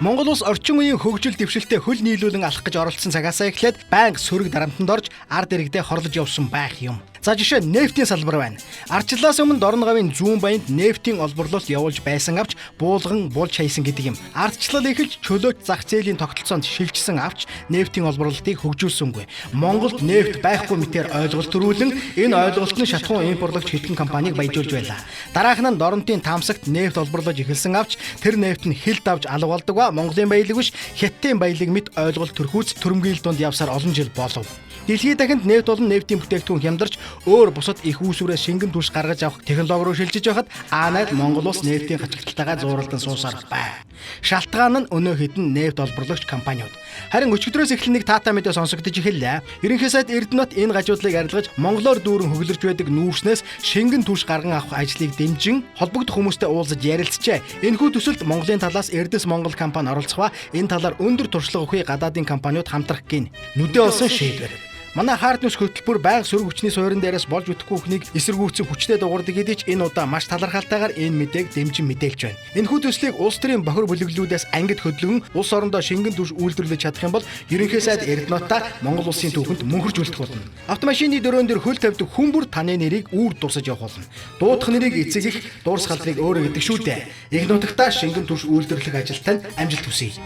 Монгол улс орчин үеийн хөгжил дэвшилтэд хөл нийлүүлэн алах гэж оролцсон цагаасаа эхлээд байнга сөрөг дарамтанд орж ард иргэдээ хорлож явсан байх юм. За жишээ нь нефтийн салбар байна. Ардчлалаас өмнө Дорн гавийн зүүн баянд нефтийн олборлолт явуулж байсан авч буулган болж хайсан гэдэг юм. Ардчлал эхэлж чөлөөт зах зээлийн тогтолцоонд шилжсэн авч нефтийн олборлолтыг хөгжүүлсэнгүй. Монголд нефт байхгүй мэтээр ойлголт төрүүлэн энэ ойлголт нь шатхуун импортлогч хэдхэн компанийг баяжуулж байлаа. Дараах нь Дорнтын таамсагт нефт олборлож эхэлсэн авч тэр нефт нь хилд авч алга болдог ба Монголын баялаг биш Хятадын баялаг мэт ойлголт төрхүүц төрөмгийл донд явсаар олон жил болов. Дэлхийд дахинд нефт болон нефтийн бүтээгдэхүүн хямдарч өөр бусад их үүсвэрээс шингэн түлш гаргаж авах технологи руу шилжиж байхад Анад Монгол улс нефтийн хачигдалтайгаа зууралдан суусаар байна. Шалтгаан нь өнөө хэдэн нефт олборлогч компаниуд. Харин өчигдрөөс эхлэн нэг таата мэдээ сонсогдож эхэллээ. Ерөнхий сайд Эрдэнэт энэ гажуудлыг арилгаж Монголоор дүүрэн хөглөрж байдаг нүүрснээс шингэн түлш гарган авах ажлыг дэмжин холбогдох хүмүүстэй уулзаж ярилцжээ. Энэхүү төсөлд Монголын талаас Эрдэс Монгол компани оролцох ба энэ талаар өндөр туршлага өгөх гадаадын компаниуд хамтрах гин нүдээ олсон шийдвэр. Манай Хард Ньюс хөтөлбөр байнга сөрөг хүчний суурин дээрээс болж бүтэхгүй хүнийг эсэргүүцэн хүчтэй дуурдаг хэдий ч энэ удаа маш талархалтайгаар энэ мэдээг дэмжин мэдээлж байна. Энэхүү төслийг улс төрийн бохир бүлэглүүдээс ангид хөдөлгөн улс орондоо шингэн түвш үйлдвэрлэж чадах юм бол ерөнхий сайд Эрдэнэтта Монгол улсын түүхэнд мөнхөрж үлдэх болно. Автомашины дөрөөн дээр хөл тавьдаг хүн бүр таны нэрийг үүр дурсаж явах болно. Дуудах нэрийг эцэг их, дуурс халдрыг өөрөө гэдэг шүү дээ. Их нутагтаа шингэн түвш үйлдвэрлэх ажилд тань амжилт хүсье.